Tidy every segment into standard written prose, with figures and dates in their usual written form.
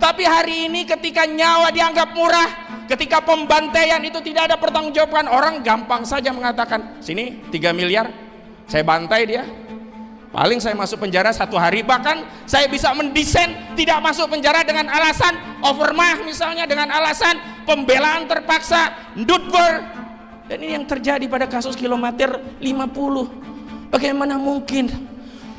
Tapi hari ini ketika nyawa dianggap murah, ketika pembantaian itu tidak ada pertanggungjawaban, orang gampang saja mengatakan, sini 3 miliar saya bantai dia, paling saya masuk penjara 1 hari. Bahkan saya bisa mendesain tidak masuk penjara dengan alasan overmah, misalnya dengan alasan pembelaan terpaksa, ndutver. Dan ini yang terjadi pada kasus kilometer 50. Bagaimana mungkin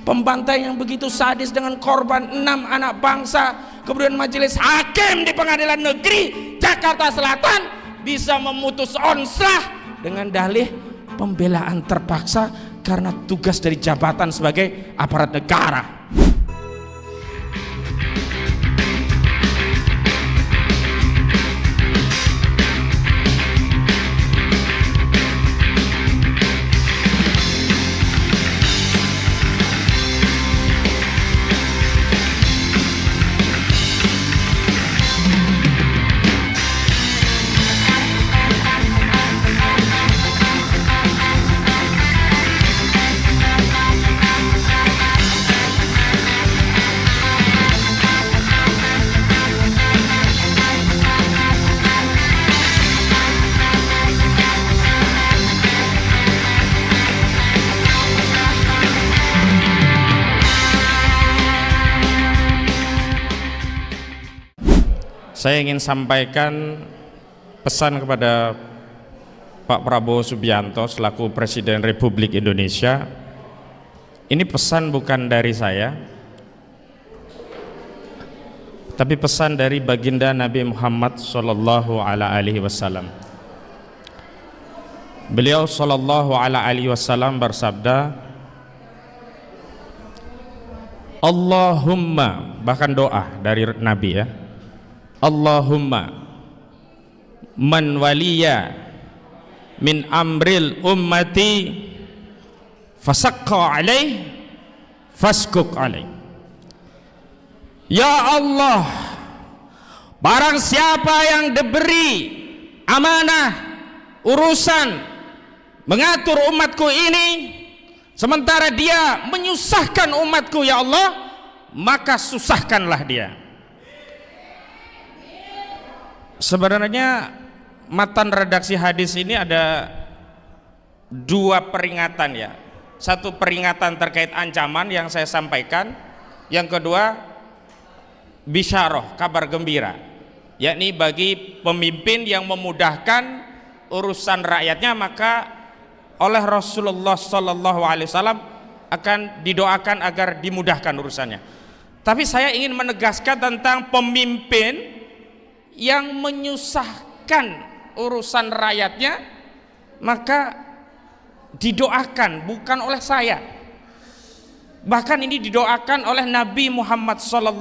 pembantaian yang begitu sadis dengan korban 6 anak bangsa, kemudian majelis hakim di Pengadilan Negeri Jakarta Selatan bisa memutus onslah dengan dalih pembelaan terpaksa karena tugas dari jabatan sebagai aparat negara. Saya ingin sampaikan pesan kepada Pak Prabowo Subianto selaku Presiden Republik Indonesia. Ini pesan bukan dari saya, tapi pesan dari baginda Nabi Muhammad Sallallahu Alaihi Wasallam. Beliau Sallallahu Alaihi Wasallam bersabda, Allahumma, bahkan doa dari Nabi ya, Allahumma man waliya min amril ummati fasaqqa alaih faskuk alaih. Ya Allah, barang siapa yang diberi amanah urusan mengatur umatku ini, sementara dia menyusahkan umatku, ya Allah, maka susahkanlah dia. Sebenarnya matan redaksi hadis ini ada 2 peringatan ya. Satu peringatan terkait ancaman yang saya sampaikan, yang kedua bisyarah, kabar gembira, yakni bagi pemimpin yang memudahkan urusan rakyatnya, maka oleh Rasulullah Sallallahu Alaihi Wasallam akan didoakan agar dimudahkan urusannya. Tapi saya ingin menegaskan tentang pemimpin yang menyusahkan urusan rakyatnya, maka didoakan bukan oleh saya, bahkan ini didoakan oleh Nabi Muhammad SAW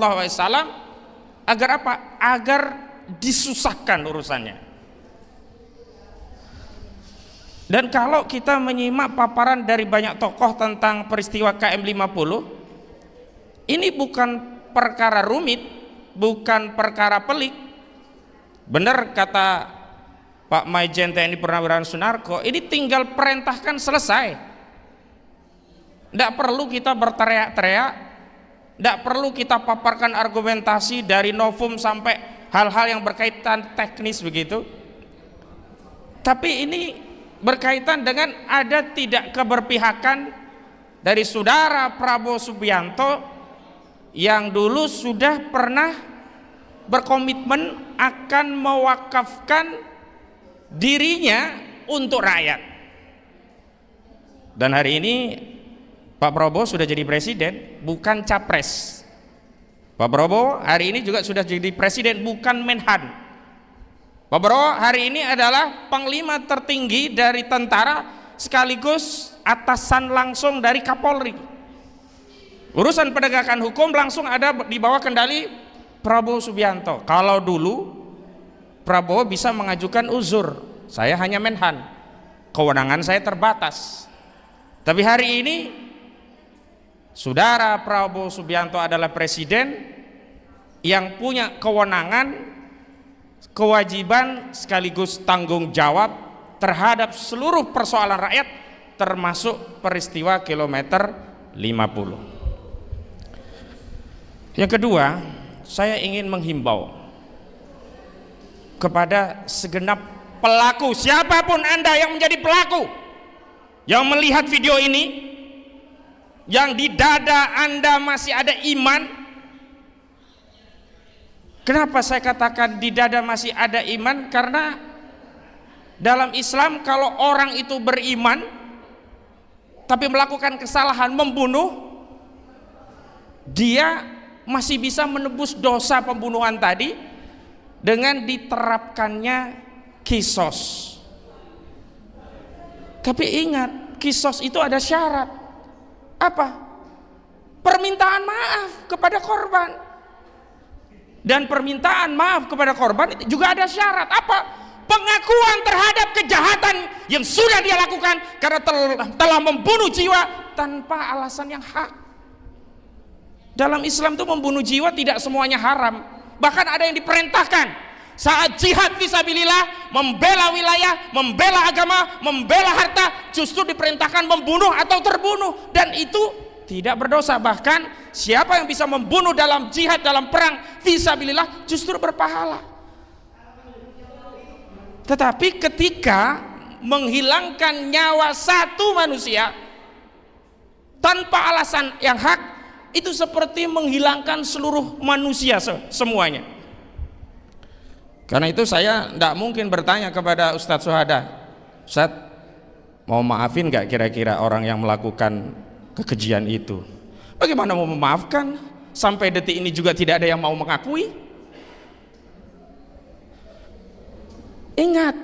agar apa? Agar disusahkan urusannya. Dan kalau kita menyimak paparan dari banyak tokoh tentang peristiwa KM50, ini bukan perkara rumit, bukan perkara pelik. Benar kata Pak Maijen TNI Purnawirawan Sunarko, ini tinggal perintahkan selesai. Tidak perlu kita berteriak-teriak, tidak perlu kita paparkan argumentasi dari novum sampai hal-hal yang berkaitan teknis begitu. Tapi ini berkaitan dengan ada tidak keberpihakan dari saudara Prabowo Subianto yang dulu sudah pernah berkomitmen akan mewakafkan dirinya untuk rakyat. Dan hari ini Pak Prabowo sudah jadi presiden, bukan capres. Pak Prabowo hari ini juga sudah jadi presiden, bukan menhan. Pak Prabowo hari ini adalah panglima tertinggi dari tentara sekaligus atasan langsung dari Kapolri. Urusan penegakan hukum langsung ada di bawah kendali Prabowo Subianto. Kalau dulu Prabowo bisa mengajukan uzur, saya hanya menhan, kewenangan saya terbatas. Tapi hari ini saudara Prabowo Subianto adalah presiden yang punya kewenangan, kewajiban sekaligus tanggung jawab terhadap seluruh persoalan rakyat, termasuk peristiwa kilometer 50. Yang kedua, saya ingin menghimbau kepada segenap pelaku, siapapun Anda yang menjadi pelaku, yang melihat video ini, yang di dada Anda masih ada iman. Kenapa saya katakan di dada masih ada iman? Karena dalam Islam kalau orang itu beriman tapi melakukan kesalahan membunuh, dia masih bisa menebus dosa pembunuhan tadi dengan diterapkannya kisos. Tapi ingat, kisos itu ada syarat. Apa? Permintaan maaf kepada korban. Dan permintaan maaf kepada korban itu juga ada syarat. Apa? Pengakuan terhadap kejahatan yang sudah dia lakukan karena telah membunuh jiwa tanpa alasan yang hak. Dalam Islam itu membunuh jiwa tidak semuanya haram, bahkan ada yang diperintahkan. Saat jihad fisabilillah, membela wilayah, membela agama, membela harta, justru diperintahkan membunuh atau terbunuh, dan itu tidak berdosa. Bahkan siapa yang bisa membunuh dalam jihad, dalam perang fisabilillah, justru berpahala. Tetapi ketika menghilangkan nyawa satu manusia tanpa alasan yang hak, itu seperti menghilangkan seluruh manusia semuanya. Karena itu saya tidak mungkin bertanya kepada Ustadz Suhada, Ustadz mau maafin gak kira-kira orang yang melakukan kekejian itu? Bagaimana mau memaafkan? Sampai detik ini juga tidak ada yang mau mengakui. Ingat,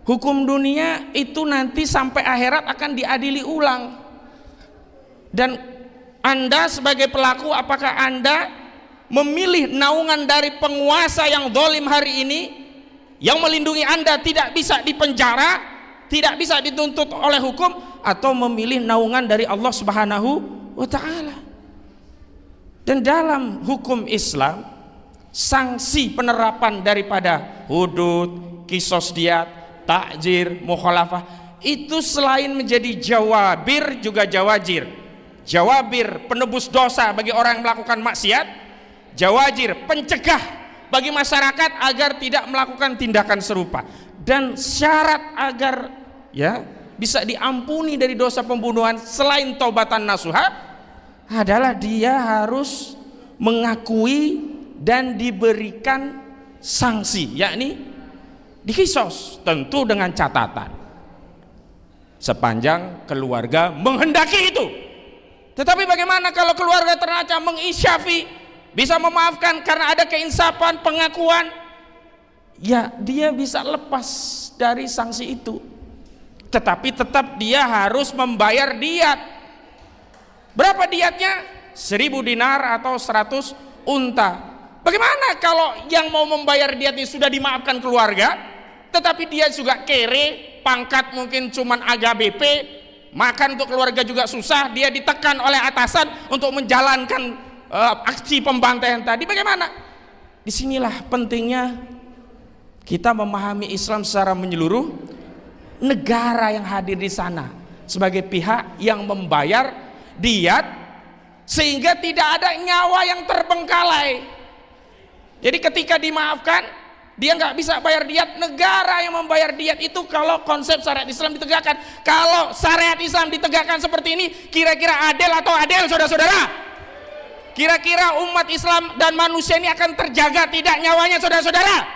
hukum dunia itu nanti sampai akhirat akan diadili ulang. Dan Anda sebagai pelaku, apakah Anda memilih naungan dari penguasa yang zalim hari ini, yang melindungi Anda tidak bisa dipenjara, tidak bisa dituntut oleh hukum, atau memilih naungan dari Allah Subhanahu wa Ta'ala? Dan dalam hukum Islam, sanksi penerapan daripada hudud, kisos diat, takjir, mukhalafah, itu selain menjadi jawabir juga jawajir. Jawabir, penebus dosa bagi orang yang melakukan maksiat. Jawajir, pencegah bagi masyarakat agar tidak melakukan tindakan serupa. Dan syarat agar bisa diampuni dari dosa pembunuhan selain taubatan nasuha adalah dia harus mengakui dan diberikan sanksi, yakni dikisos, tentu dengan catatan sepanjang keluarga menghendaki itu. Tetapi bagaimana kalau keluarga ternyata mengisyafi, bisa memaafkan karena ada keinsafan, pengakuan, ya dia bisa lepas dari sanksi itu. Tetapi tetap dia harus membayar diat. Berapa diatnya? 1000 dinar atau 100 unta. Bagaimana kalau yang mau membayar diat ini sudah dimaafkan keluarga, tetapi dia juga kere, pangkat mungkin cuman AKBP, makan untuk keluarga juga susah, dia ditekan oleh atasan untuk menjalankan aksi pembantaian tadi. Bagaimana? Disinilah pentingnya kita memahami Islam secara menyeluruh. Negara yang hadir di sana sebagai pihak yang membayar diat, sehingga tidak ada nyawa yang terbengkalai. Jadi ketika dimaafkan, dia nggak bisa bayar diat, negara yang membayar diat itu kalau konsep syariat Islam ditegakkan. Kalau syariat Islam ditegakkan seperti ini, kira-kira adil atau adil, saudara-saudara? Kira-kira umat Islam dan manusia ini akan terjaga tidak nyawanya, saudara-saudara?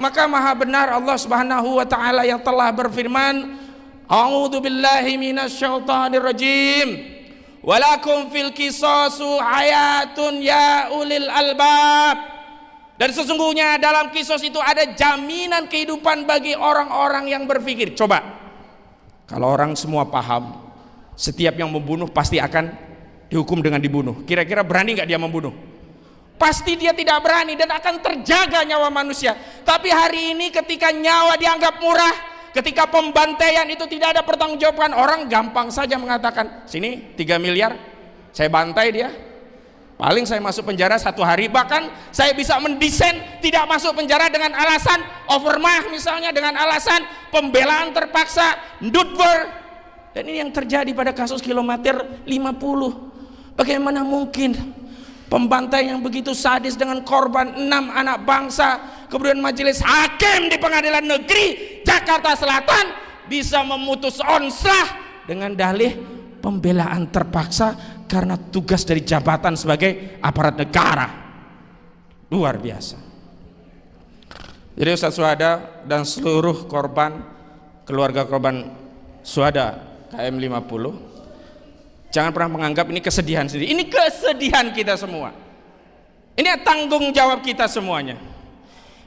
Maka maha benar Allah Subhanahu wa Ta'ala yang telah berfirman, A'udzu billahi minasyaitonir rajim, walakum fil qisasu hayatun ya ulil albab. Dan sesungguhnya dalam kisos itu ada jaminan kehidupan bagi orang-orang yang berpikir. Coba, kalau orang semua paham, setiap yang membunuh pasti akan dihukum dengan dibunuh. Kira-kira berani nggak dia membunuh? Pasti dia tidak berani dan akan terjaga nyawa manusia. Tapi hari ini ketika nyawa dianggap murah, ketika pembantaian itu tidak ada pertanggungjawaban, orang gampang saja mengatakan, sini 3 miliar, saya bantai dia. Paling saya masuk penjara 1 hari, bahkan saya bisa mendesain tidak masuk penjara dengan alasan overmah, misalnya dengan alasan pembelaan terpaksa, ndutwer. Dan ini yang terjadi pada kasus kilometer 50. Bagaimana mungkin Pembantaian yang begitu sadis dengan korban 6 anak bangsa. Kemudian majelis hakim di Pengadilan Negeri Jakarta Selatan bisa memutus onslah dengan dalih pembelaan terpaksa karena tugas dari jabatan sebagai aparat negara. Luar biasa. Jadi Ustaz Syuhada dan seluruh korban, keluarga korban syuhada KM 50, jangan pernah menganggap ini kesedihan sendiri. Ini kesedihan kita semua. Ini tanggung jawab kita semuanya.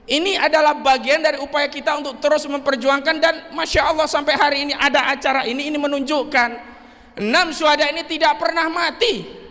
Ini adalah bagian dari upaya kita untuk terus memperjuangkan, dan Masya Allah sampai hari ini ada acara ini menunjukkan 6 syuhada ini tidak pernah mati.